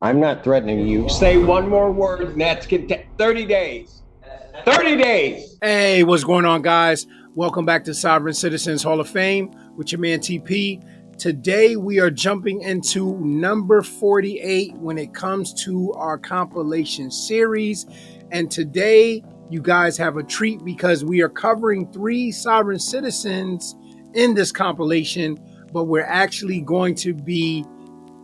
I'm not threatening you. Say one more word, and that's 30 days. 30 days. Hey, what's going on, guys? Welcome back to Sovereign Citizens Hall of Fame with your man TP. Today, we are jumping into number 48 when it comes to our compilation series. And today, you guys have a treat because we are covering 3 sovereign citizens in this compilation, but we're actually going to be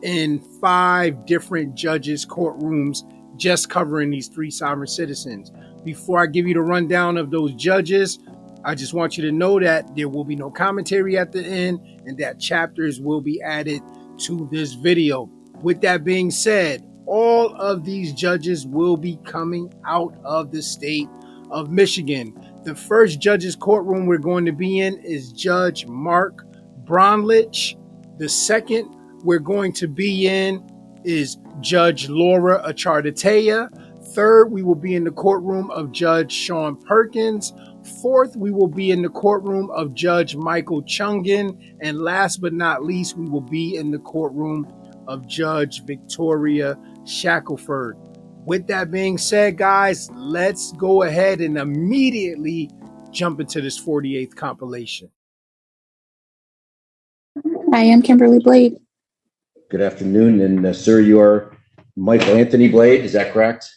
in 5 different judges' courtrooms just covering these 3 sovereign citizens. Before I give you the rundown of those judges, I just want you to know that there will be no commentary at the end and that chapters will be added to this video. With that being said, all of these judges will be coming out of the state of Michigan. The first judge's courtroom we're going to be in is Judge Mark Braunlich. The second we're going to be in is Judge Laura Echartea. Third, we will be in the courtroom of Judge Sean Perkins. Fourth, we will be in the courtroom of Judge Michael Ciungan. And last but not least, we will be in the courtroom of Judge Victoria Shackelford. With that being said, guys, let's go ahead and immediately jump into this 48th compilation. I am Kimberly Blade. Good afternoon, and sir, you are Michael Anthony Blade, is that correct?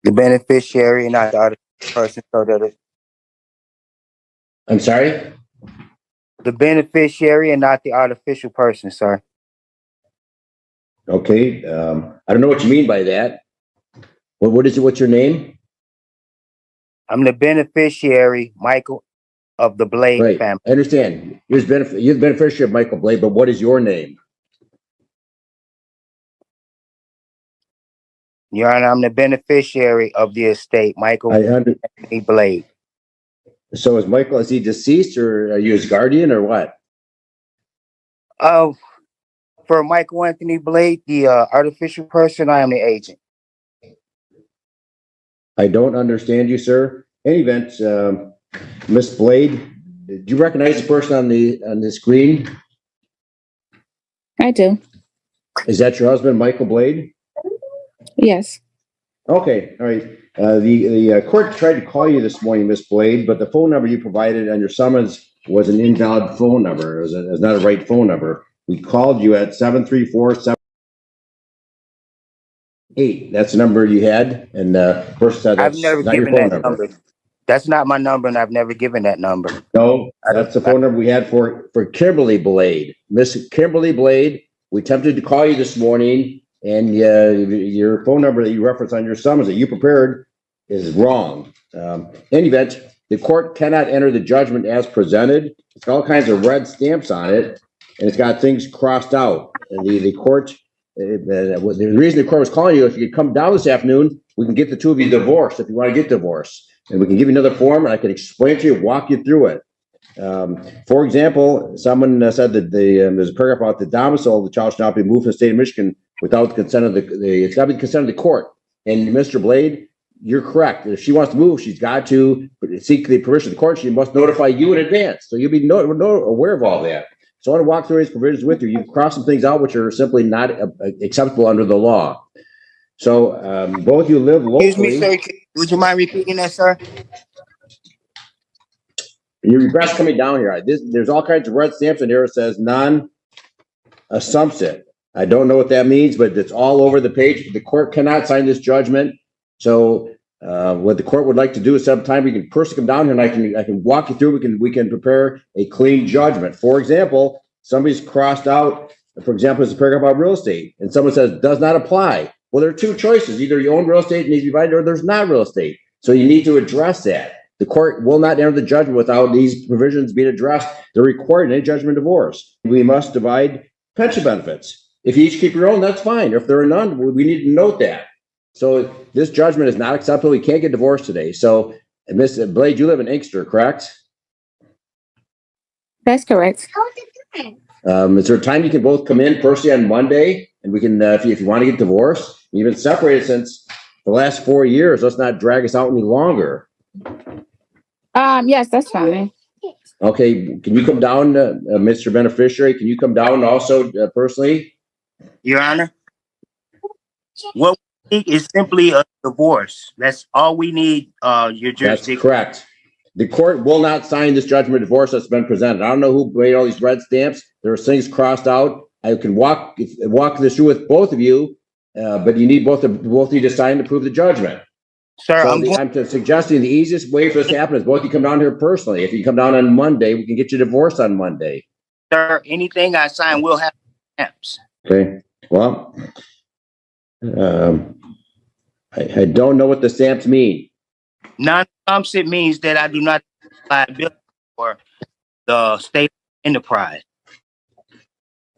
The beneficiary, not the other person, so that I'm sorry? the beneficiary and not the artificial person, sir. Okay, I don't know what you mean by that. What is it? What's your name? I'm the beneficiary, Michael, of the Blade Right, family. I understand. You're the beneficiary of Michael Blade, but what is your name? Your Honor, I'm the beneficiary of the estate, Michael Anthony Blade. So is he deceased, or are you his guardian, or what? For Michael Anthony Blade, the artificial person, I am the agent. I don't understand you, sir. In any event, Miss Blade, do you recognize the person on the screen? I do. Is that your husband, Michael Blade? Yes. Okay, all right. The court tried to call you this morning, Miss Blade, but the phone number you provided on your summons was an invalid phone number. It was not a right phone number. We called you at 734-78. That's the number you had, and the person said I've that's never not your given phone that number. number. That's not my number, and I've never given that number. No, that's the phone number we had for Kimberly Blade. Miss Kimberly Blade, we attempted to call you this morning, and your phone number that you referenced on your summons that you prepared is wrong. In any event, the court cannot enter the judgment as presented. It's got all kinds of red stamps on it, and it's got things crossed out. And the court, the reason the court was calling you, if you could come down this afternoon, we can get the two of you divorced if you want to get divorced. And we can give you another form, and I can explain it to you, walk you through it. For example, someone said that there's a paragraph about the domicile of the child should not be moved from the state of Michigan without the consent of it's got to be the consent of the court. And Mr. Blade, you're correct. If she wants to move, she's got to seek the permission of the court. She must notify you in advance, so you'll be aware of all that. So I want to walk through these provisions with you. You've crossed some things out which are simply not acceptable under the law. So both of you live locally. Excuse me, sir. Would you mind repeating that, sir? Your regress coming down here. There's all kinds of red stamps in here. It says non-assumptive. I don't know what that means, but it's all over the page. The court cannot sign this judgment. So what the court would like to do is sometime we can personally come down here and I can walk you through. We can prepare a clean judgment. For example, somebody's crossed out. For example, there's a paragraph about real estate, and someone says does not apply. Well, there are two choices. Either you own real estate and needs to be divided, or there's not real estate. So you need to address that. The court will not enter the judgment without these provisions being addressed. They're required in any judgment divorce. We must divide pension benefits. If you each keep your own, that's fine. If there are none, we need to note that. So this judgment is not acceptable. You can't get divorced today. So, Ms. Blade, you live in Inkster, correct? That's correct. Is there a time you can both come in personally on Monday, and we can, if you want to get divorced, you've been separated since the last 4 years. Let's not drag us out any longer. Yes, that's fine. Okay, can you come down, Mr. Beneficiary? Can you come down also personally? Your Honor? What we need is simply a divorce. That's all we need. Your jurisdiction. That's correct. The court will not sign this judgment of divorce that's been presented. I don't know who made all these red stamps. There are things crossed out. I can walk this through with both of you, but you need both of you to sign to prove the judgment. Sir, So I'm suggesting the easiest way for this to happen is both of you come down here personally. If you come down on Monday, we can get you divorced on Monday. Sir, anything I sign will have stamps. Okay. Well, I don't know what the stamps mean. Non-stamps, it means that I do not have liability for the state enterprise.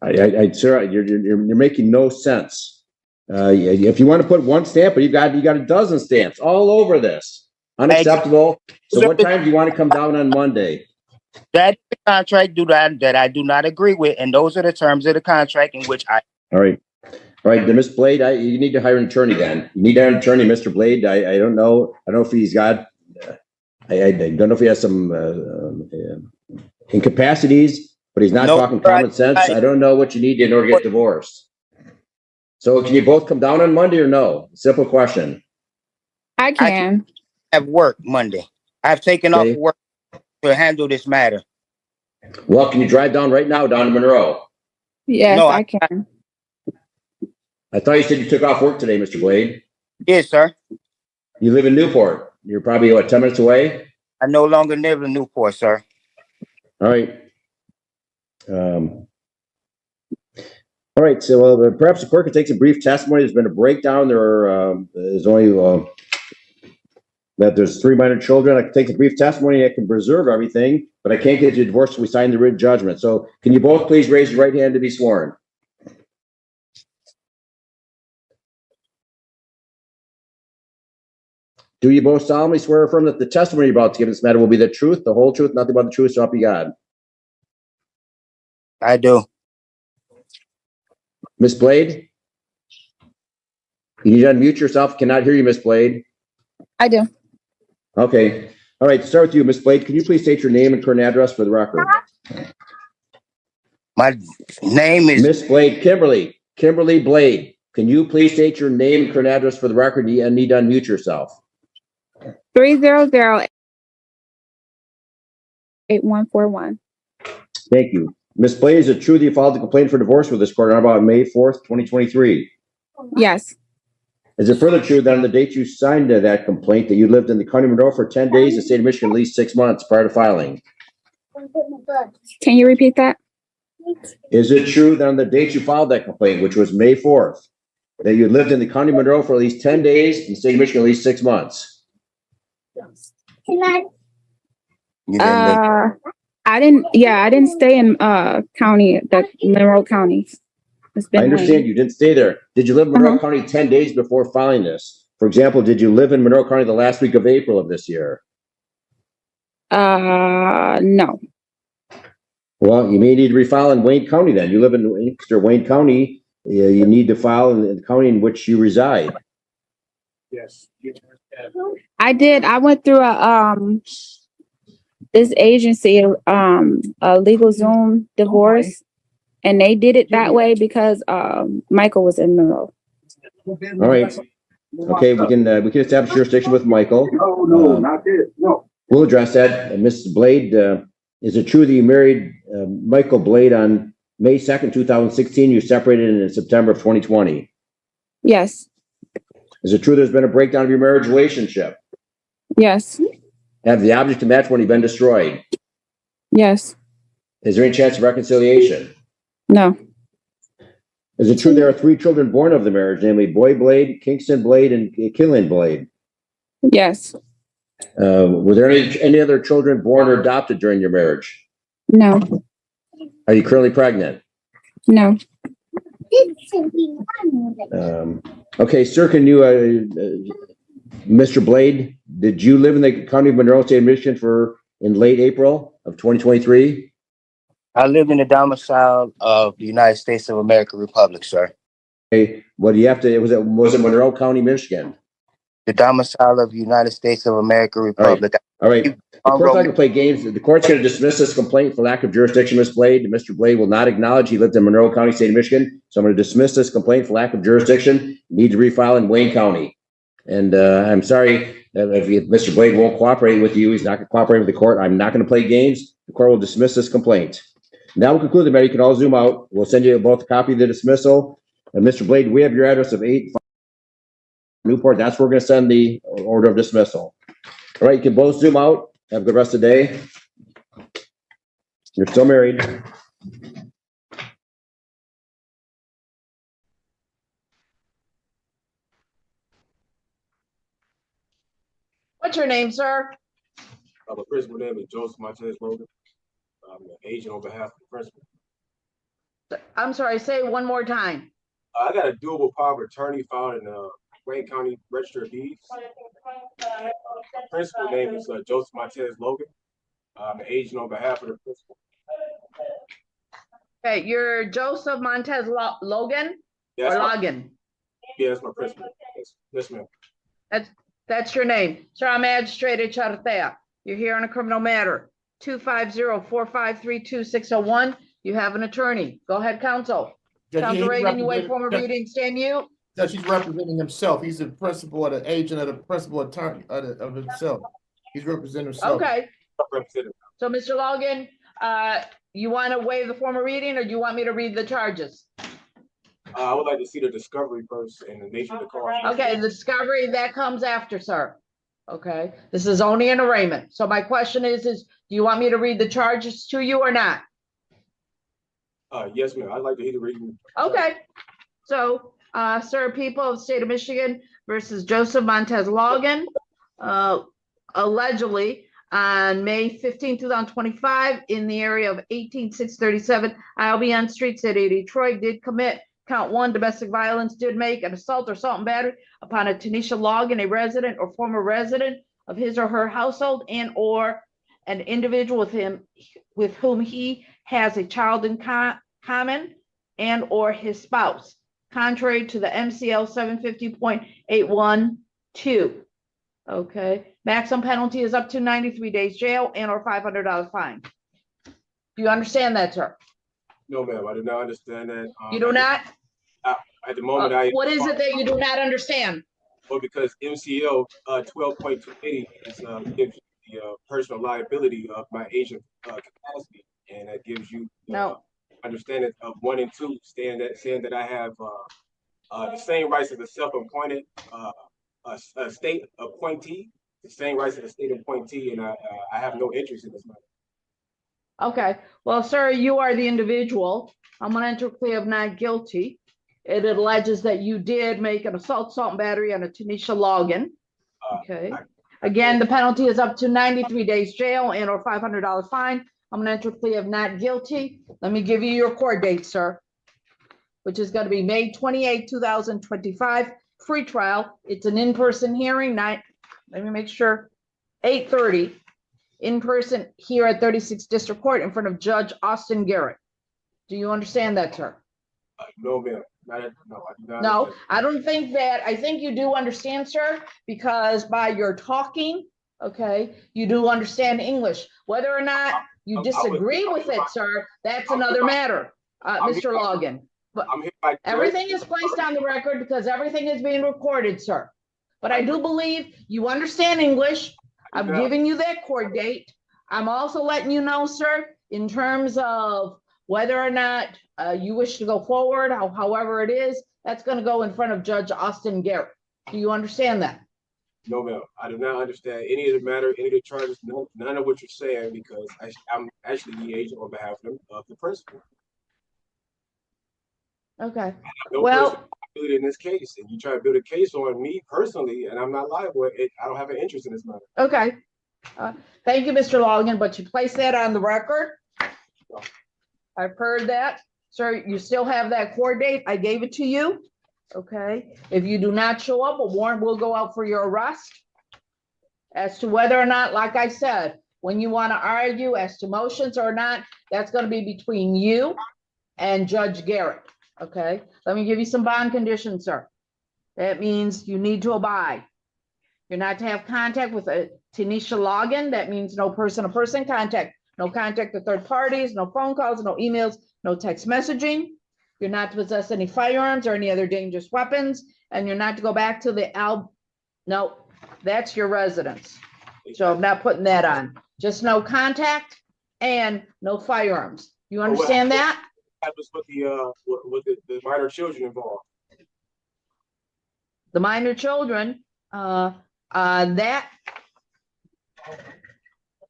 Sir, you're making no sense. If you want to put one stamp, but you got a dozen stamps all over this. Unacceptable. So what time do you want to come down on Monday? That contract that I do not agree with, and those are the terms of the contract in which I. All right. Then Miss Blade, you need to hire an attorney. Then you need to hire an attorney, Mr. Blade. I don't know. I don't know if he's got. I don't know if he has some incapacities, but he's not talking common sense. I don't know what you need in order to get divorced. So can you both come down on Monday or no? Simple question. I can. I have work Monday. I've taken off work to handle this matter. Well, can you drive down right now down to Monroe? Yes, no, I can. I thought you said you took off work today, Mr. Blade. Yes, sir. You live in Newport. You're probably, 10 minutes away? I no longer live in Newport, sir. All right. All right. So perhaps the court could take some brief testimony. There's been a breakdown. There's only that there's 3 minor children. I can take the brief testimony. I can preserve everything, but I can't get you divorced until we sign the written judgment. So can you both please raise your right hand to be sworn? Do you both solemnly swear or affirm that the testimony you're about to give in this matter will be the truth, the whole truth, nothing but the truth, so help you God? I do. Miss Blade? You need to unmute yourself. Cannot hear you, Miss Blade. I do. Okay. All right. To start with you, Miss Blade, can you please state your name and current address for the record? My name is Miss Blade, Kimberly Blade. Can you please state your name and current address for the record and need to unmute yourself? 300-8141. Thank you. Miss Blade, is it true that you filed a complaint for divorce with this court on about May 4th, 2023? Yes. Is it further true that on the date you signed that complaint that you lived in the county of Monroe for 10 days, the state of Michigan, at least 6 months prior to filing? Can you repeat that? Is it true that on the date you filed that complaint, which was May 4th, that you lived in the county of Monroe for at least 10 days in the state of Michigan, at least 6 months? I didn't stay in Monroe County. I understand you didn't stay there. Did you live in Monroe County 10 days before filing this? For example, did you live in Monroe County the last week of April of this year? No. Well, you may need to refile in Wayne County then. You live in Wayne County. You need to file in the county in which you reside. Yes. I did. I went through this agency, a legal Zoom divorce, and they did it that way because Michael was in Monroe. All right. Okay, we can establish jurisdiction with Michael. No, not this. No. We'll address that. Mrs. Blade, is it true that you married Michael Blade on May 2nd, 2016? You separated in September of 2020. Yes. Is it true there's been a breakdown of your marriage relationship? Yes. Have the object of matrimony been destroyed? Yes. Is there any chance of reconciliation? No. Is it true there are 3 children born of the marriage, namely Boy Blade, Kingston Blade, and Killian Blade? Yes. Were there any other children born or adopted during your marriage? No. Are you currently pregnant? No. Okay, sir, can you, Mr. Blade, did you live in the county of Monroe, state of Michigan in late April of 2023? I lived in the domicile of the United States of America Republic, sir. Okay, what do you have to, was it Monroe County, Michigan? The domicile of the United States of America Republic. All right. The court's not going to play games. The court's going to dismiss this complaint for lack of jurisdiction, Ms. Blade. Mr. Blade will not acknowledge he lived in Monroe County, state of Michigan. So I'm going to dismiss this complaint for lack of jurisdiction. Need to refile in Wayne County. And I'm sorry if Mr. Blade won't cooperate with you. He's not going to cooperate with the court. I'm not going to play games. The court will dismiss this complaint. Now we'll conclude the matter. You can all zoom out. We'll send you both a copy of the dismissal. And Mr. Blade, we have your address of 8 Newport. That's where we're going to send the order of dismissal. All right, you can both zoom out. Have a good rest of the day. You're still married. What's your name, sir? The principal name is Joseph Montez Logan. I'm an agent on behalf of the principal. I'm sorry, say it one more time. I got a doable power of attorney filed in the Wayne County Register of Deeds. The principal name is Joseph Montez Logan. I'm an agent on behalf of the principal. Okay, you're Joseph Montez Logan Yes, or Logan? Yeah, that's my principal. Yes, ma'am. That's your name. Sir, I'm Magistrate Echartea. You're here on a criminal matter. 250-453-2601. You have an attorney. Go ahead, counsel. Counsel Reagan, you wait for a reading. Stand mute. Judge, he's representing himself. He's the principal, the agent of the principal attorney of himself. He's representing himself. Okay. So, Mr. Logan, you want to waive the formal reading, or do you want me to read the charges? I would like to see the discovery first and the nature of the cause. Okay, the discovery, that comes after, sir. Okay, this is only an arraignment. So my question is do you want me to read the charges to you or not? Yes, ma'am. I'd like to hear the reading. Okay, so, sir, people of the state of Michigan versus Joseph Montez Logan, allegedly on May 15, 2025, in the area of 18637 Albion Street, City of Detroit, did commit count 1, domestic violence, did make an assault or assault and battery upon a Tanisha Logan, a resident or former resident of his or her household, and or an individual with whom he has a child in common, and or his spouse, contrary to the MCL 750.812. Okay, maximum penalty is up to 93 days jail and or $500 fine. Do you understand that, sir? No, ma'am. I do not understand that. You do not? At the moment, what is it that you do not understand? Well, because MCL 12.280 gives you the personal liability of my agent capacity, and that gives you understanding of 1 and 2, saying that I have the same rights as a self-appointed a state appointee, the same rights as a state appointee, and I have no interest in this matter. Okay, well, sir, you are the individual. I'm going to enter a plea of not guilty. It alleges that you did make an assault and battery on a Tanisha Logan. Okay. Again, the penalty is up to 93 days jail and or $500 fine. I'm going to enter a plea of not guilty. Let me give you your court date, sir, which is going to be May 28, 2025, free trial. It's an in-person hearing. Let me make sure. 8:30. In person here at 36th District Court in front of Judge Austin Garrett. Do you understand that, sir? No, ma'am. No, I don't think that. I think you do understand, sir, because by your talking, okay, you do understand English. Whether or not you disagree with it, sir, that's another matter, Mr. Logan. But everything is placed on the record because everything is being recorded, sir. But I do believe you understand English. I'm giving you that court date. I'm also letting you know, sir, in terms of whether or not you wish to go forward, however it is, that's going to go in front of Judge Austin Garrett. Do you understand that? No, ma'am. I do not understand any of the matter, any of the charges, none of what you're saying, because I'm actually the agent on behalf of the principal. Okay. Well, in this case, and you try to build a case on me personally, and I'm not liable. I don't have an interest in this matter. Okay. Thank you, Mr. Logan, but you place that on the record. I've heard that. Sir, you still have that court date. I gave it to you. Okay. If you do not show up, a warrant will go out for your arrest. As to whether or not, like I said, when you want to argue as to motions or not, that's going to be between you and Judge Garrett. Okay. Let me give you some bond conditions, sir. That means you need to abide. You're not to have contact with Tanisha login, that means no person-to-person contact, no contact with third parties, no phone calls, no emails, no text messaging. You're not to possess any firearms or any other dangerous weapons, and you're not to go back to the no, that's your residence. So I'm not putting that on. Just no contact and no firearms. You understand that? What happens with the minor children involved? The minor children, that,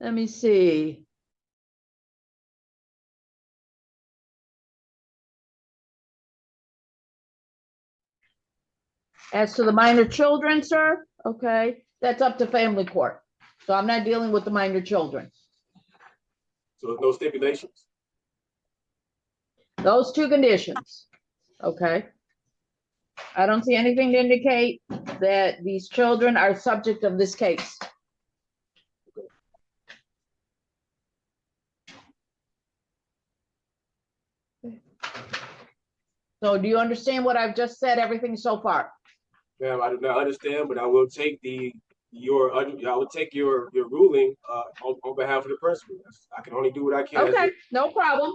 let me see. As to the minor children, sir, okay, that's up to family court. So I'm not dealing with the minor children. So there's no stipulations? Those two conditions, okay? I don't see anything to indicate that these children are subject of this case. So do you understand what I've just said, everything so far? Ma'am, I do not understand, but I will take your ruling on behalf of the principal. I can only do what I can. Okay, no problem.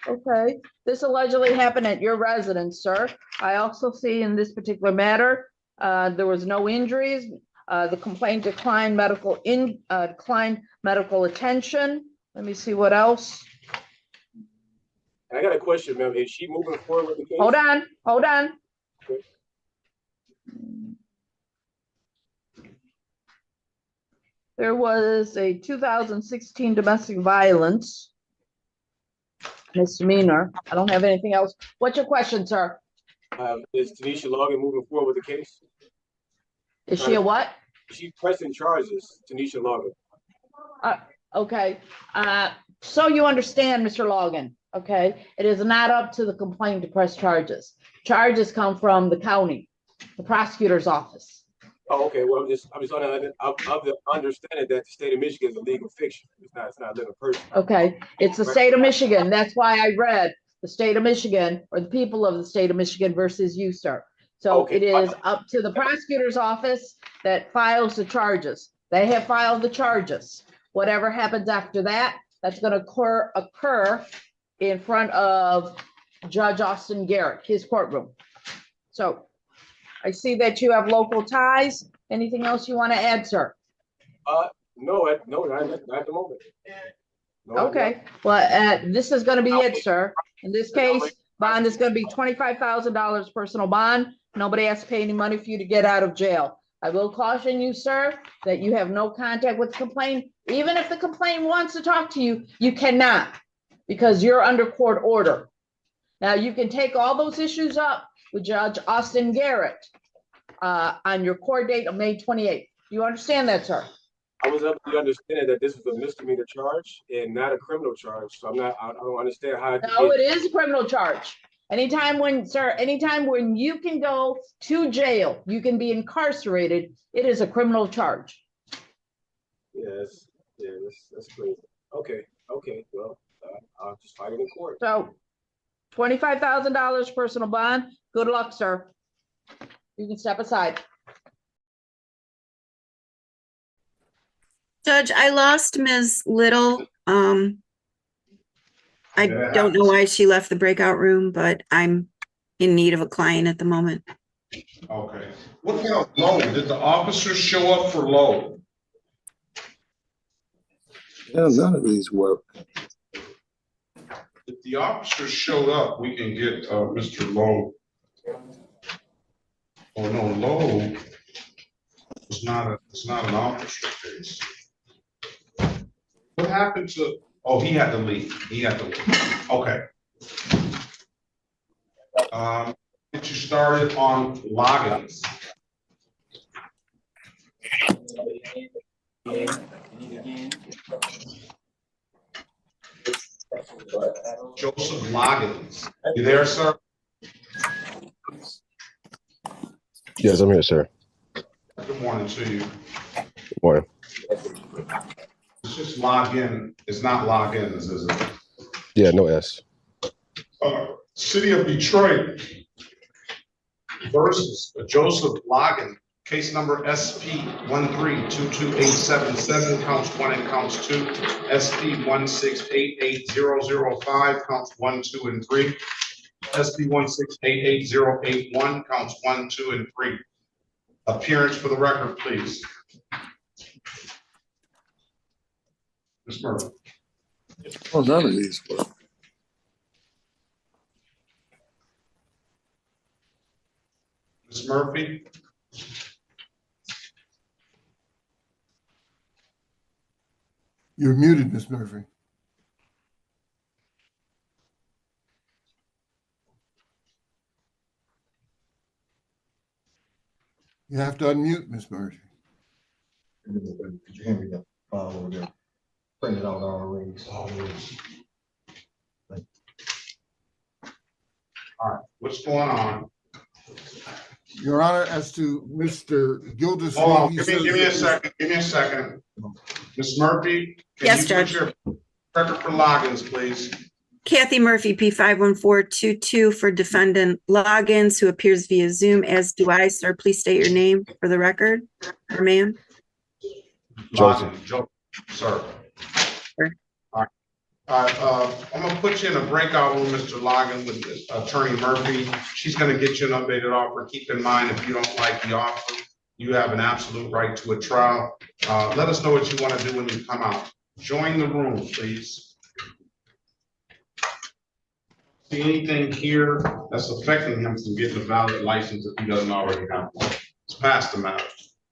Okay, this allegedly happened at your residence, sir. I also see in this particular matter, there was no injuries. The complaint declined medical attention. Let me see what else. I got a question, ma'am. Is she moving forward with the case? Hold on. Okay. There was a 2016 domestic violence misdemeanor. I don't have anything else. What's your question, sir? Is Tanisha Logan moving forward with the case? Is she a what? She's pressing charges, Tanisha Logan. Okay. So you understand, Mr. Logan, okay? It is not up to the complainant to press charges. Charges come from the county, the prosecutor's office. Oh, okay. Well, I'm just of the understanding that the state of Michigan is a legal fiction. It's not a living person. Okay. It's the state of Michigan. That's why I read the state of Michigan, or the people of the state of Michigan versus you, sir. So okay. It is up to the prosecutor's office that files the charges. They have filed the charges. Whatever happens after that, that's going to occur in front of Judge Austin Garrett, his courtroom. So I see that you have local ties. Anything else you want to add, sir? No, not at the moment. No, okay. Well, this is going to be it, sir. In this case, bond is going to be $25,000 personal bond. Nobody has to pay any money for you to get out of jail. I will caution you, sir, that you have no contact with the complainant. Even if the complainant wants to talk to you, you cannot, because you're under court order. Now, you can take all those issues up with Judge Austin Garrett on your court date of May 28th. Do you understand that, sir? I was up to understand that this was a misdemeanor charge and not a criminal charge. So I don't understand how. No, it is a criminal charge. Anytime when you can go to jail, you can be incarcerated, it is a criminal charge. Yes, that's crazy. Okay, well, I'll just fight it in court. So, $25,000 personal bond. Good luck, sir. You can step aside. Judge, I lost Ms. Little. I don't know why she left the breakout room, but I'm in need of a client at the moment. Okay. What about load? Did the officers show up for load? Yeah, none of these work. If the officers showed up, we can get Mr. Lowe. Oh no, Lowe was not an officer case. What happened to? Oh, he had to leave. Okay. Get you started on logins. Joseph Loggins. You there, sir? Yes, I'm here, sir. Good morning to you. Good morning. It's just login. It's not logins, is it? Yeah, no S. City of Detroit versus Joseph Loggins Case number SP 1322877, counts 1 and counts 2. SP 1688005, counts 1, 2, and 3. SP 1688081, counts 1, 2, and 3. Appearance for the record, please. Ms. Murphy. Well, none of these work. Ms. Murphy. You're muted, Ms. Murphy. You have to unmute, Ms. Murphy. Could you hand me that file over there? Print it out already. All right, what's going on? Your Honor, as to Mr. Gildas. Hold on, give me a second. Give me a second. Ms. Murphy, can Yes, you Judge. put your record for logins, please? Kathy Murphy, P51422 for defendant Loggins, who appears via Zoom, as do I, sir. Please state your name for the record, or ma'am. Joseph. Sir. Sure. All right. I'm gonna put you in a breakout room, Mr. Logan, with Attorney Murphy. She's gonna get you an updated offer. Keep in mind, if you don't like the offer, you have an absolute right to a trial. Let us know what you want to do when you come out. Join the room, please. See anything here that's affecting him from getting a valid license if he doesn't already have one? It's past the matter.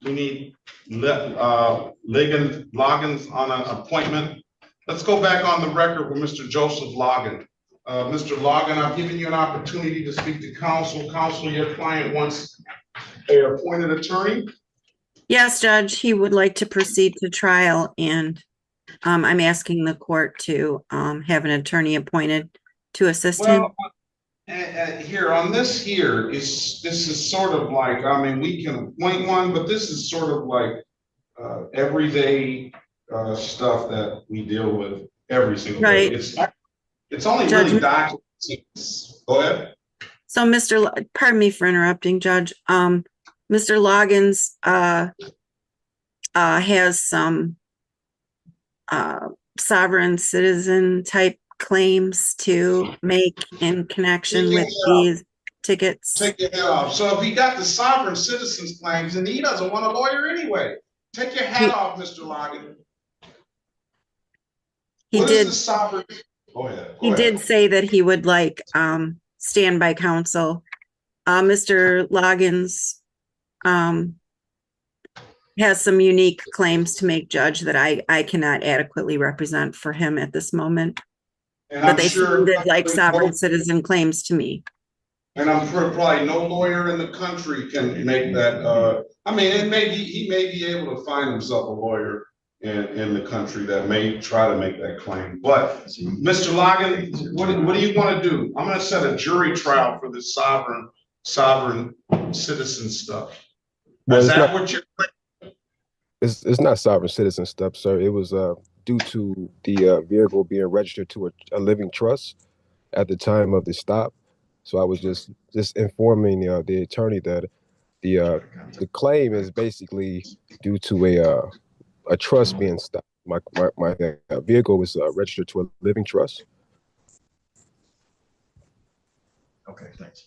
We need Loggins on an appointment. Let's go back on the record with Mr. Joseph Logan. Mr. Logan, I've given you an opportunity to speak to counsel. Counsel, your client wants an appointed attorney. Yes, Judge, he would like to proceed to trial, and I'm asking the court to have an attorney appointed to assist him. Here on this here this is sort of like, I mean, we can appoint one, but this is sort of like everyday stuff that we deal with every single day. It's only really documents. Go ahead. So, pardon me for interrupting, Judge. Mr. Loggins has some sovereign citizen type claims to make in connection with these tickets. Take your head off. So if he got the sovereign citizens claims, then he doesn't want a lawyer anyway. Take your hat off, Mr. Logan. He did. Go ahead. He did say that he would like standby counsel. Mr. Loggins has some unique claims to make, Judge, that I cannot adequately represent for him at this moment. And but I'm they sure sounded like sovereign citizen claims to me. And I'm sure probably no lawyer in the country can make that. I mean, he may be able to find himself a lawyer in the country that may try to make that claim. But Mr. Logan, what do you want to do? I'm going to set a jury trial for this sovereign citizen stuff. Well, Is that what you're? It's not sovereign citizen stuff, sir. It was due to the vehicle being registered to a living trust at the time of the stop. So I was just informing the attorney that the claim is basically due to a trust being stopped. My vehicle was registered to a living trust. Okay, thanks.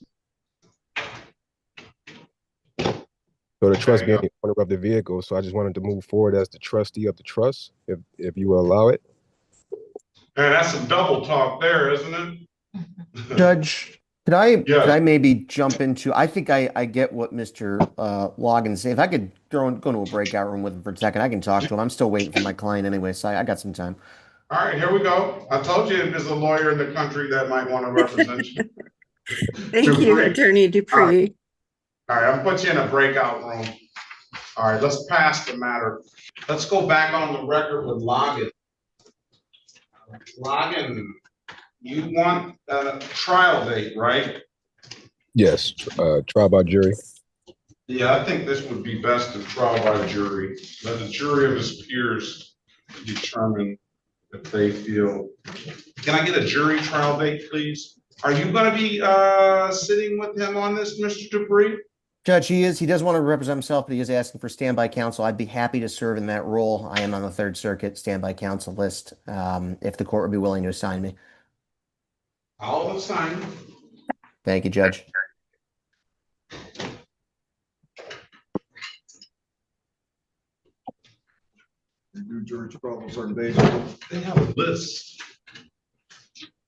So the trust being the owner of the vehicle. So I just wanted to move forward as the trustee of the trust, if you will allow it. And that's some double talk there, isn't it? Judge, could I maybe jump into, I think I get what Mr. Logan said. If I could go into a breakout room with him for a second, I can talk to him. I'm still waiting for my client anyway, so I got some time. All right, here we go. I told you there's a lawyer in the country that might want to represent you. Thank you, Attorney Dupree. All right, I'll put you in a breakout room. All right, let's pass the matter. Let's go back on the record with Logan. Logan, you want a trial date, right? Yes, trial by jury. Yeah, I think this would be best in trial by jury. Let the jury of his peers determine if they feel. Can I get a jury trial date, please? Are you going to be sitting with him on this, Mr. Dupree? Judge, he does want to represent himself, but he is asking for standby counsel. I'd be happy to serve in that role. I am on the Third Circuit standby counsel list, if the court would be willing to assign me. I'll assign. Thank you, Judge. You do jury trial on certain days. They have a list.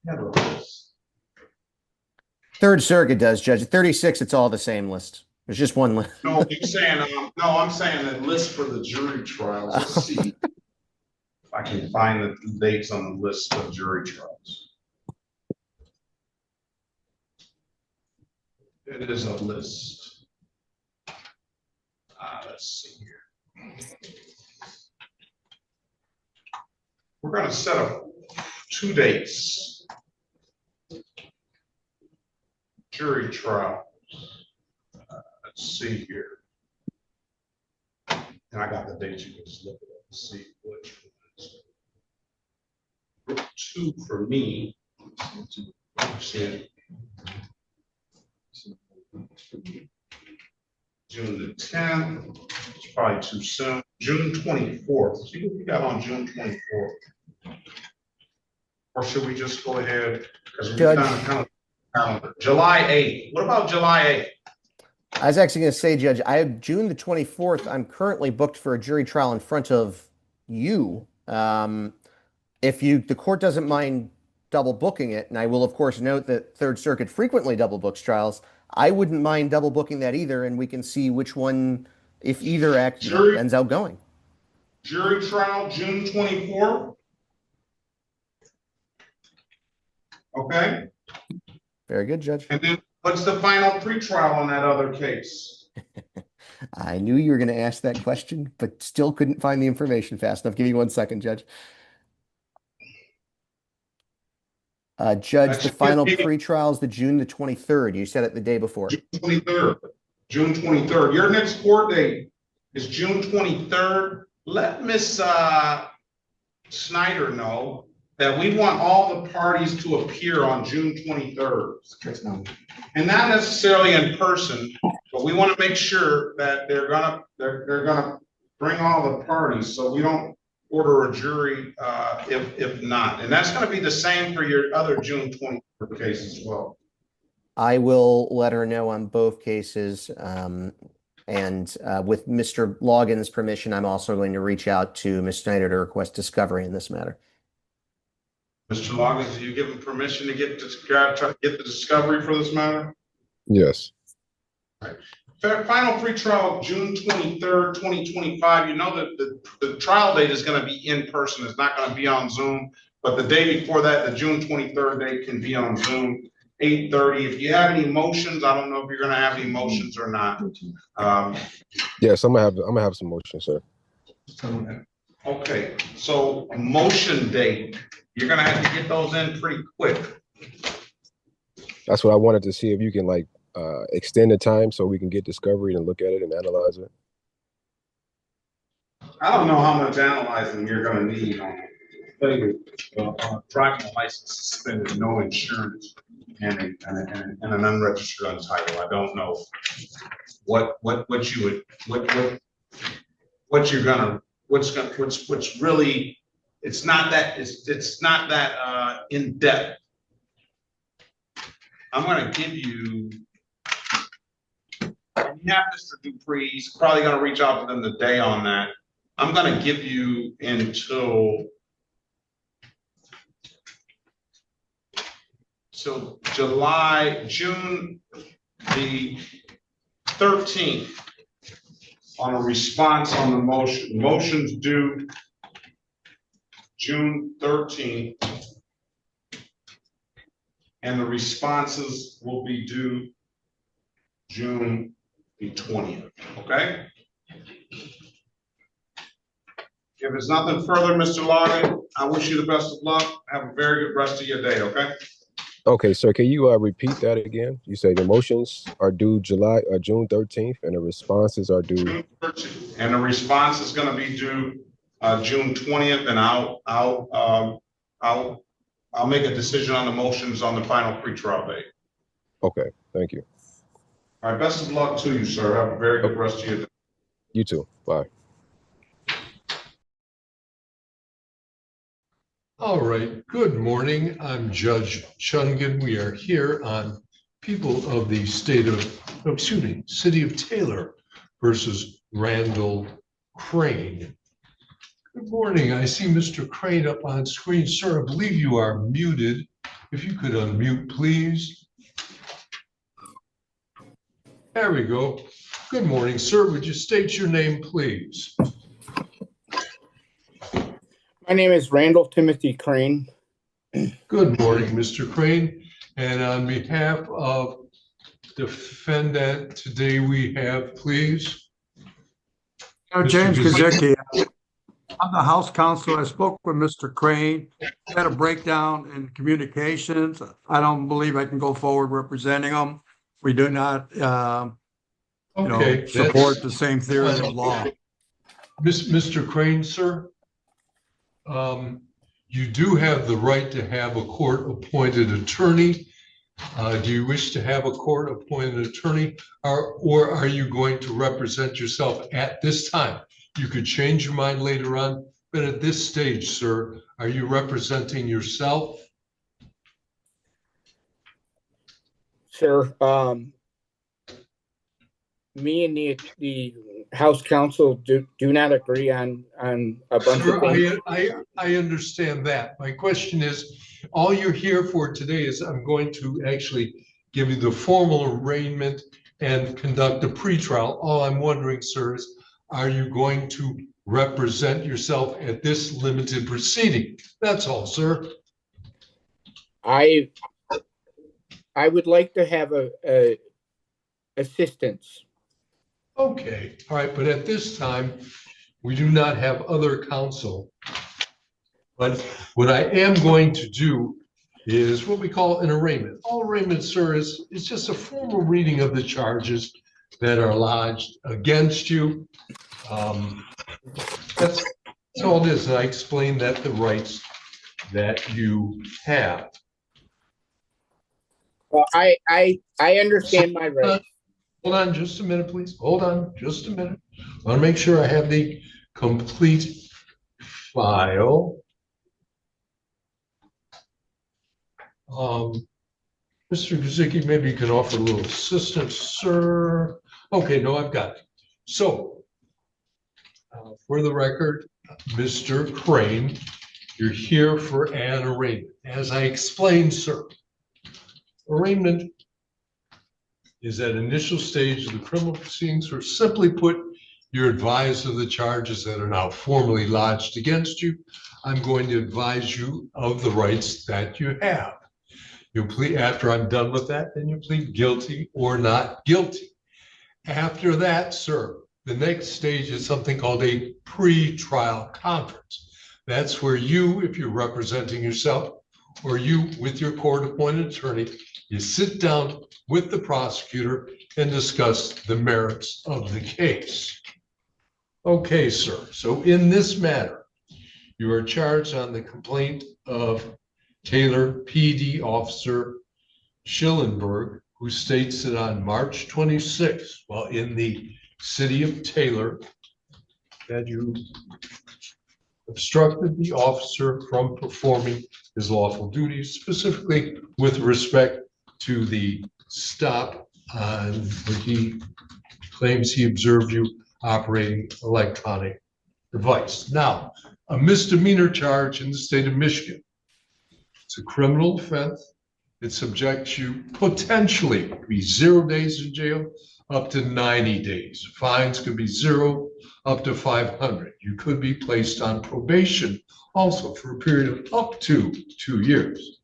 They have a list. Third Circuit does, Judge. At 36, it's all the same list. There's just one list. No, you're saying, no, I'm saying the list for the jury trials. Let's see if I can find the dates on the list of jury trials. It is a list. Let's see here. We're going to set up 2 dates. Jury trial. Let's see here. And I got the dates. You can just look at it and see which ones. Group 2 for me. See June the 10th. It's probably too soon. June 24th. See what we got on June 24th. Or should we just go ahead? Because we've done a kind of calendar. July 8th. What about July 8th? I was actually going to say, Judge, I have June the 24th. I'm currently booked for a jury trial in front of you. If the court doesn't mind double booking it, and I will, of course, note that Third Circuit frequently double books trials, I wouldn't mind double booking that either, and we can see which one, if either ends out going. Jury trial, June 24th. Okay. Very good, Judge. And then what's the final pretrial on that other case? I knew you were going to ask that question, but still couldn't find the information fast enough. Give me 1 second, Judge. Judge, the final pretrial is the June the 23rd. You said it the day before. June 23rd. June 23rd. Your next court date is June 23rd. Let Miss Snyder know that we want all the parties to appear on June 23rd. And not necessarily in person, but we want to make sure that they're gonna bring all the parties, so we don't order a jury if not. And that's going to be the same for your other June 23rd case as well. I will let her know on both cases. And with Mr. Logan's permission, I'm also going to reach out to Ms. Snyder to request discovery in this matter. Mr. Logan, do you give him permission to get the discovery for this matter? Yes. All right. Final pretrial, June 23rd, 2025. You know that the trial date is going to be in person. It's not going to be on Zoom. But the day before that, the June 23rd date can be on Zoom, 8:30. If you have any motions, I don't know if you're going to have any motions or not. Yes, I'm gonna have some motions, sir. Okay, so a motion date, you're going to have to get those in pretty quick. That's what I wanted to see if you can extend the time so we can get discovery and look at it and analyze it. I don't know how much analyzing you're going to need on driving a license suspended, no insurance, and an unregistered untitled. I don't know what's really, it's not that in depth. I'm going to give you. Yeah, Mr. Dupree, he's probably going to reach out to them today on that. I'm going to give you until June the 13th on a response on the motion. Motions due June 13th, and the responses will be due June the 20th, okay? If there's nothing further, Mr. Logan, I wish you the best of luck. Have a very good rest of your day, okay? Okay, sir, can you repeat that again? You say the motions are due June 13th, and the responses are due June 13th, and the response is going to be due June 20th, and I'll make a decision on the motions on the final pretrial date. Okay, thank you. All right, best of luck to you, sir. Have a very good rest of your day. You too. Bye. All right, good morning. I'm Judge Ciungan. We are here on people of the City of Taylor versus Randall Crane. Good morning. I see Mr. Crane up on screen. Sir, I believe you are muted. If you could unmute, please. There we go. Good morning, sir. Would you state your name, please? My name is Randall Timothy Crane. Good morning, Mr. Crane. And on behalf of defendant, today we have, please. James Kazicki. I'm the House Counsel. I spoke with Mr. Crane. We had a breakdown in communications. I don't believe I can go forward representing him. We do not, support the same theory of law. Mr. Crane, sir, you do have the right to have a court-appointed attorney. Do you wish to have a court-appointed attorney, or are you going to represent yourself at this time? You could change your mind later on, but at this stage, sir, are you representing yourself? Sir, me and the House Counsel do not agree on a bunch of things. I understand that. My question is, all you're here for today is I'm going to actually give you the formal arraignment and conduct a pretrial. All I'm wondering, sir, is are you going to represent yourself at this limited proceeding? That's all, sir. I would like to have a assistance. Okay, all right, but at this time, we do not have other counsel. But what I am going to do is what we call an arraignment. All arraignment, sir, is just a formal reading of the charges that are lodged against you. That's all it is. And I explained that the rights that you have. Well, I understand my rights. Hold on just a minute, please. Hold on just a minute. I want to make sure I have the complete file. Mr. Kazicki, maybe you can offer a little assistance, sir. Okay, no, I've got it. So, for the record, Mr. Crane, you're here for an arraignment. As I explained, sir, arraignment is that initial stage of the criminal proceedings, or simply put, you're advised of the charges that are now formally lodged against you. I'm going to advise you of the rights that you have. You plead, after I'm done with that, then you plead guilty or not guilty. After that, sir, the next stage is something called a pre-trial conference. That's where you, if you're representing yourself, or you with your court-appointed attorney, you sit down with the prosecutor and discuss the merits of the case. Okay, sir. So in this matter, you are charged on the complaint of Taylor PD Officer Schillenberg, who states that on March 26th, while in the city of Taylor, that you obstructed the officer from performing his lawful duties, specifically with respect to the stop on where he claims he observed you operating electronic device. Now, a misdemeanor charge in the state of Michigan. It's a criminal offense. It subjects you potentially to be 0 days in jail up to 90 days. Fines could be 0 up to 500. You could be placed on probation also for a period of up to 2 years.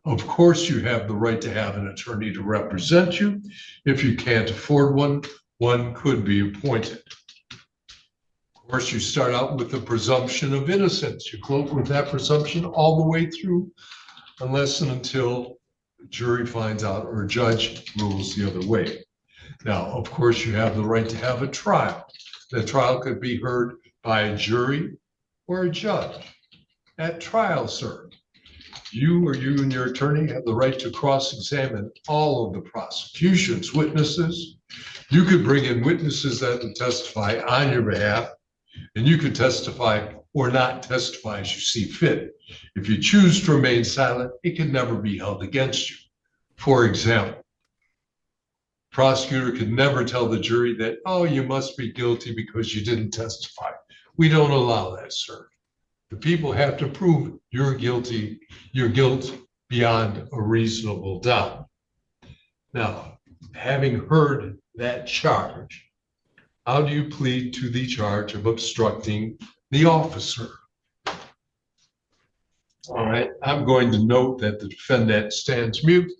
Of course, you have the right to have an attorney to represent you. If you can't afford one, one could be appointed. Of course, you start out with the presumption of innocence. You close with that presumption all the way through, unless and until the jury finds out or a judge rules the other way. Now, of course, you have the right to have a trial. The trial could be heard by a jury or a judge. At trial, sir, you and your attorney have the right to cross-examine all of the prosecution's witnesses. You could bring in witnesses that would testify on your behalf, and you could testify or not testify as you see fit. If you choose to remain silent, it can never be held against you. For example, prosecutor could never tell the jury that, oh, you must be guilty because you didn't testify. We don't allow that, sir. The people have to prove you're guilty, your guilt beyond a reasonable doubt. Now, having heard that charge, how do you plead to the charge of obstructing the officer? All right, I'm going to note that the defendant stands mute.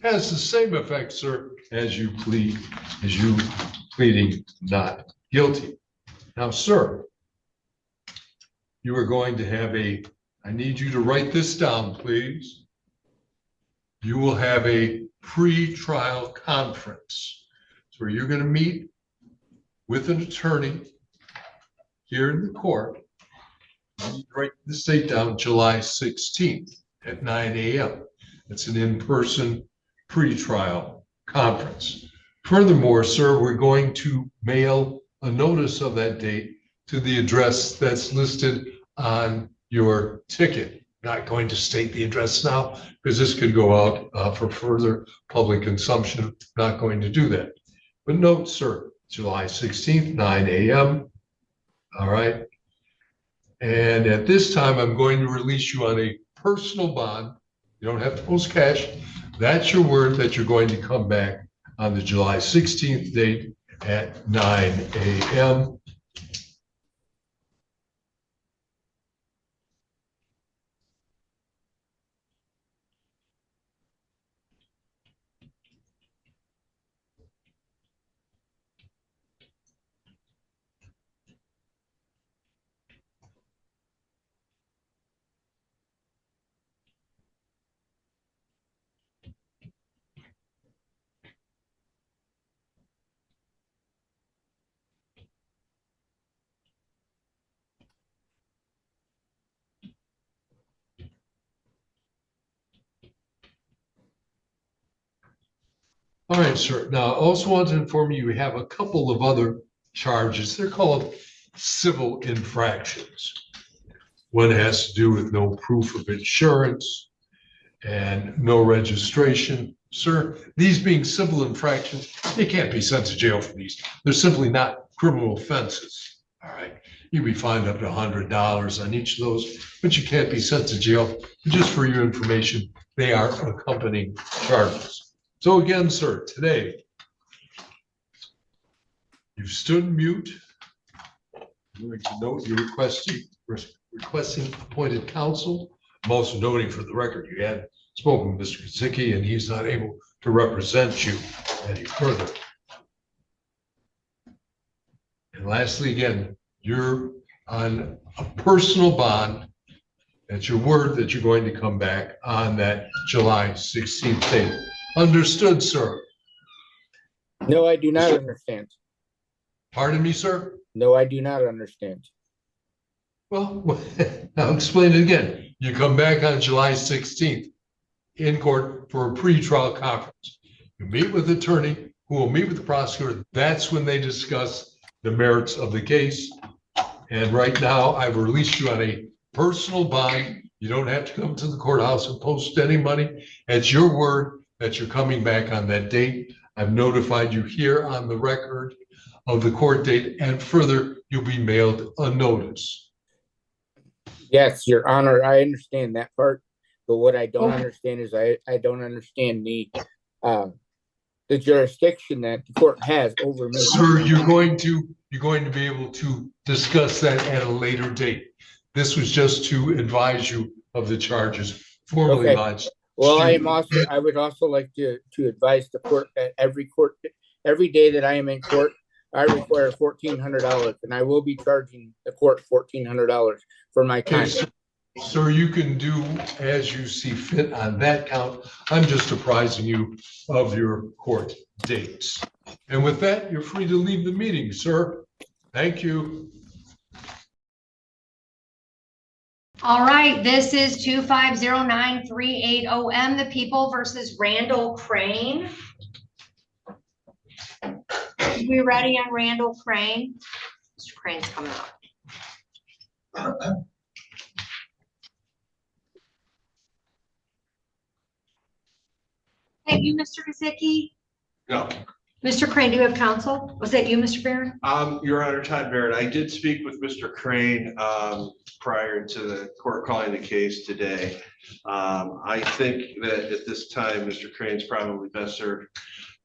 Has the same effect, sir, as you pleading not guilty. Now, sir, you are going to have I need you to write this down, please. You will have a pre-trial conference. So you're going to meet with an attorney here in the court. You write this date down, July 16th at 9 a.m. It's an in-person pre-trial conference. Furthermore, sir, we're going to mail a notice of that date to the address that's listed on your ticket. Not going to state the address now because this could go out for further public consumption. Not going to do that. But note, sir, July 16th, 9 a.m. All right. And at this time, I'm going to release you on a personal bond. You don't have to post cash. That's your word that you're going to come back on the July 16th date at 9 a.m. All right, sir. Now, I also want to inform you, we have a couple of other charges. They're called civil infractions. One has to do with no proof of insurance and no registration. Sir, these being civil infractions, you can't be sent to jail for these. They're simply not criminal offenses. All right. You'll be fined up to $100 on each of those, but you can't be sent to jail. But just for your information, they are accompanying charges. So again, sir, today, you've stood mute. I'm going to note you're requesting appointed counsel. I'm also noting for the record, you had spoken with Mr. Kazicki and he's not able to represent you any further. And lastly, again, you're on a personal bond. That's your word that you're going to come back on that July 16th date. Understood, sir? No, I do not understand. Pardon me, sir? No, I do not understand. Well, I'll explain it again. You come back on July 16th in court for a pre-trial conference. You meet with the attorney who will meet with the prosecutor. That's when they discuss the merits of the case. And right now, I've released you on a personal bond. You don't have to come to the courthouse and post any money. It's your word that you're coming back on that date. I've notified you here on the record of the court date, and further, you'll be mailed a notice. Yes, Your Honor, I understand that part, but what I don't understand is I don't understand the jurisdiction that the court has over me. Sir, you're going to be able to discuss that at a later date. This was just to advise you of the charges formally lodged. Well, I would also like to advise the court that every day that I am in court, I require $1,400, and I will be charging the court $1,400 for my time. Sir, you can do as you see fit on that count. I'm just apprising you of your court dates. And with that, you're free to leave the meeting, sir. Thank you. All right, this is 2509380M, the People versus Randall Crane. we ready on Randall Crane? Mr. Crane's coming up. Hey, you, Mr. Kazicki? No. Mr. Crane, do you have counsel? Was that you, Mr. Barron? Your Honor, Todd Barrett, I did speak with Mr. Crane prior to the court calling the case today. I think that at this time, Mr. Crane's probably best served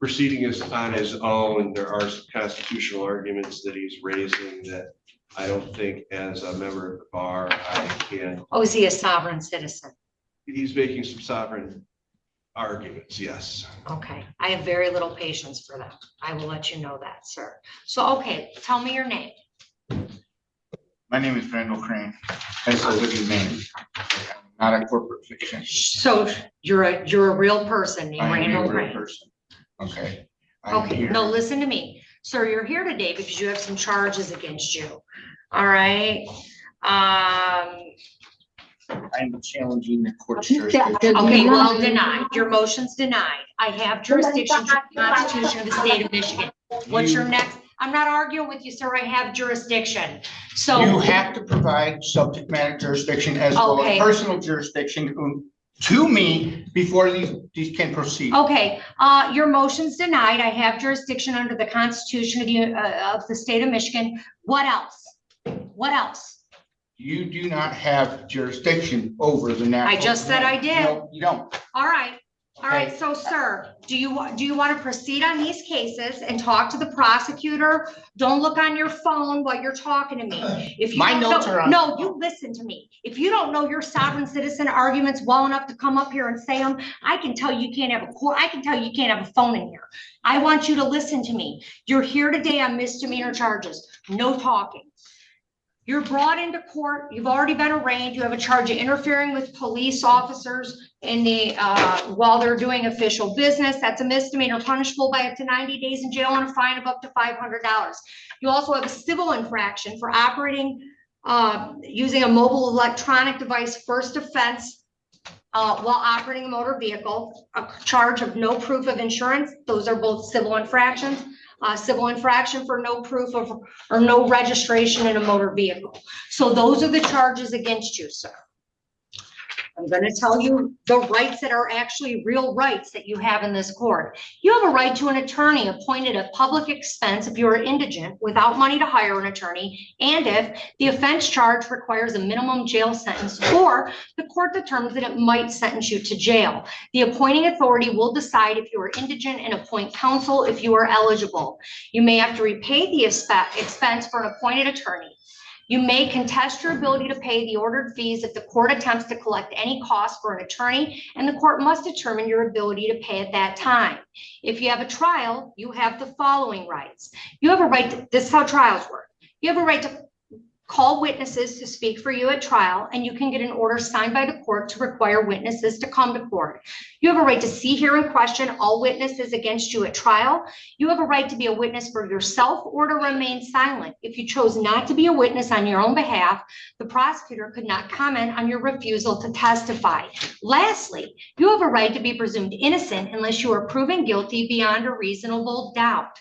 proceeding is on his own. There are some constitutional arguments that he's raising that I don't think as a member of the bar I can. Oh, is he a sovereign citizen? He's making some sovereign arguments, yes. Okay, I have very little patience for them. I will let you know that, sir. So, okay, tell me your name. My name is Randall Crane. That's a living name, not a corporate fiction. So you're a real person named Randall Crane. Person. Okay. Okay, no, listen to me. Sir, you're here today because you have some charges against you. All right. I'm challenging the court's jurisdiction. Okay, well, denied. Your motion's denied. I have jurisdiction to the Constitution of the state of Michigan. What's your next? I'm not arguing with you, sir. I have jurisdiction. So you have to provide subject matter jurisdiction as well as personal jurisdiction to me before these can proceed. Okay, your motion's denied. I have jurisdiction under the Constitution of the state of Michigan. What else? What else? You do not have jurisdiction over the national. I just said I did. No, you don't. All right. All right. So, sir, do you want to proceed on these cases and talk to the prosecutor? Don't look on your phone while you're talking to me. If you my notes are on. No, you listen to me. If you don't know your sovereign citizen arguments well enough to come up here and say them, I can tell you can't have a court. I can tell you can't have a phone in here. I want you to listen to me. You're here today on misdemeanor charges. No talking. You're brought into court. You've already been arraigned. You have a charge of interfering with police officers in the while they're doing official business. That's a misdemeanor, punishable by up to 90 days in jail and a fine of up to $500. You also have a civil infraction for operating using a mobile electronic device, first offense while operating a motor vehicle, a charge of no proof of insurance. Those are both civil infractions. Civil infraction for no proof of or no registration in a motor vehicle. So those are the charges against you, sir. I'm going to tell you the rights that are actually real rights that you have in this court. You have a right to an attorney appointed at public expense if you are indigent without money to hire an attorney, and if the offense charge requires a minimum jail sentence or the court determines that it might sentence you to jail. The appointing authority will decide if you are indigent and appoint counsel if you are eligible. You may have to repay the expense for an appointed attorney. You may contest your ability to pay the ordered fees if the court attempts to collect any costs for an attorney, and the court must determine your ability to pay at that time. If you have a trial, you have the following rights. You have a right to, this is how trials work. You have a right to call witnesses to speak for you at trial, and you can get an order signed by the court to require witnesses to come to court. You have a right to see, hear, and question all witnesses against you at trial. You have a right to be a witness for yourself or to remain silent. If you chose not to be a witness on your own behalf, the prosecutor could not comment on your refusal to testify. Lastly, you have a right to be presumed innocent unless you are proven guilty beyond a reasonable doubt.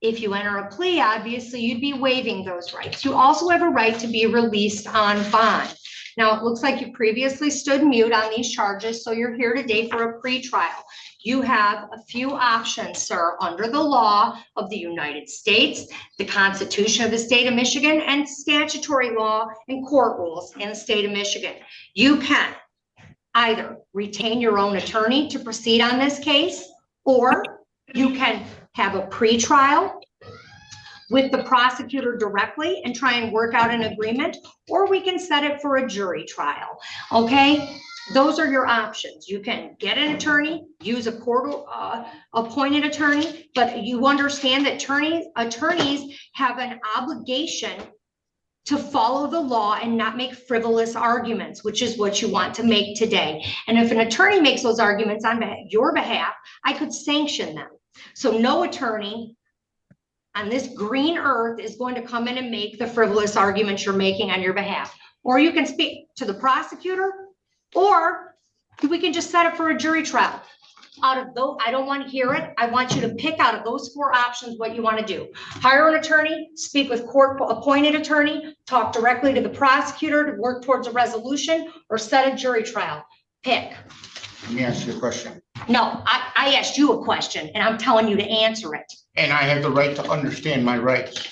If you enter a plea, obviously you'd be waiving those rights. You also have a right to be released on bond. Now, it looks like you previously stood mute on these charges, so you're here today for a pretrial. You have a few options, sir, under the law of the United States, the Constitution of the state of Michigan, and statutory law and court rules in the state of Michigan. You can either retain your own attorney to proceed on this case, or you can have a pretrial with the prosecutor directly and try and work out an agreement, or we can set it for a jury trial. Okay, those are your options. You can get an attorney, use a court appointed attorney, but you understand that attorneys have an obligation to follow the law and not make frivolous arguments, which is what you want to make today. And if an attorney makes those arguments on your behalf, I could sanction them. So no attorney on this green earth is going to come in and make the frivolous arguments you're making on your behalf. Or you can speak to the prosecutor, or we can just set it for a jury trial. out of those, I don't want to hear it. I want you to pick out of those 4 options what you want to do. Hire an attorney, speak with court appointed attorney, talk directly to the prosecutor to work towards a resolution, or set a jury trial. Pick. Let me ask you a question. No, I asked you a question and I'm telling you to answer it. And I have the right to understand my rights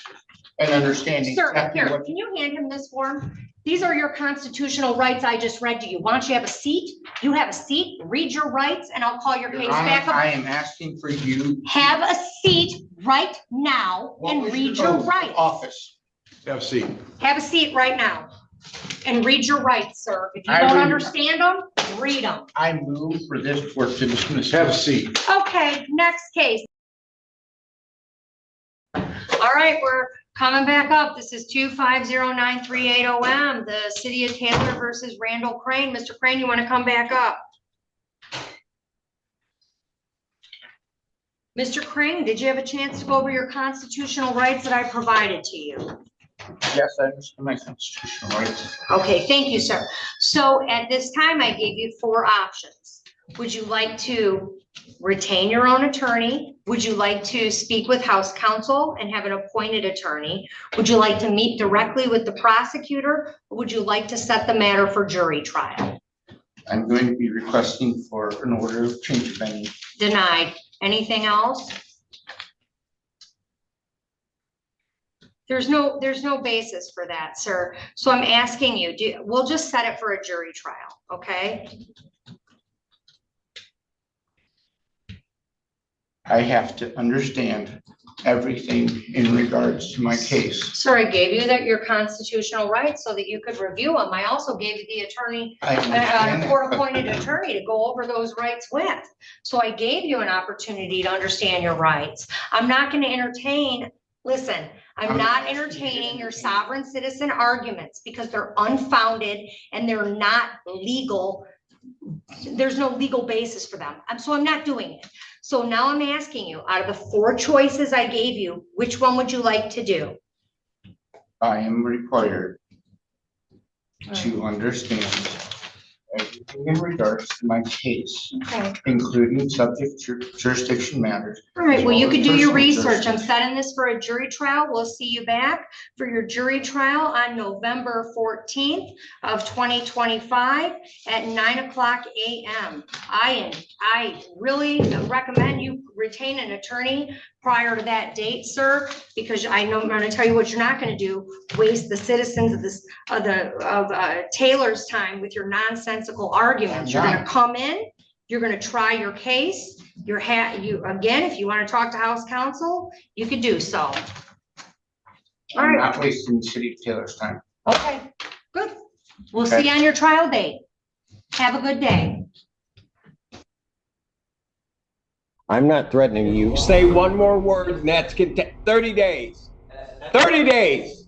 and understanding. Sir, exactly here, what- can you hand him this form? These are your constitutional rights I just read to you. Why don't you have a seat? You have a seat, read your rights, and I'll call your Your case Honor, back up. I am asking for you. Have a seat right now What and was read your your oath of rights. Office. Have a seat. Have a seat right now and read your rights, sir. If you I don't read- understand them, read them. I move for this court to dismiss. Have a seat. Okay, next case. All right, we're coming back up. This is 2509380M, the City of Taylor versus Randall Crane. Mr. Crane, you want to come back up? Mr. Crane, did you have a chance to go over your constitutional rights that I provided to you? Yes, I understand my constitutional rights. Okay, thank you, sir. So at this time, I gave you 4 options. Would you like to retain your own attorney? Would you like to speak with House counsel and have an appointed attorney? Would you like to meet directly with the prosecutor? Or would you like to set the matter for jury trial? I'm going to be requesting for an order of change of venue. Denied. Anything else? There's no basis for that, sir. So I'm asking you, we'll just set it for a jury trial, okay? I have to understand everything in regards to my case. Sir, I gave you your constitutional rights so that you could review them. I also gave you the attorney, I understand a court-appointed attorney to go over those rights with. So I gave you an opportunity to understand your rights. I'm not going to entertain, listen, I'm not entertaining your sovereign citizen arguments because they're unfounded and they're not legal. There's no legal basis for them. So I'm not doing it. So now I'm asking you, out of the 4 choices I gave you, which one would you like to do? I am required to understand everything in regards to my case, Okay. including subject jurisdiction matters. All right, well, you could do your personal research. I'm setting this for a jury trial. We'll see you back for your jury trial on November 14th of 2025 at 9:00 a.m. I really recommend you retain an attorney prior to that date, sir, because I know I'm going to tell you what you're not going to do: waste the citizens of Taylor's time with your nonsensical arguments. You're going to come in. You're going to try your case. Again, if you want to talk to House counsel, you could do so. All I'm right. not wasting the city of Taylor's time. Okay, good. We'll Okay. see you on your trial date. Have a good day. I'm not threatening you. Say one more word and that's 30 days. 30 days.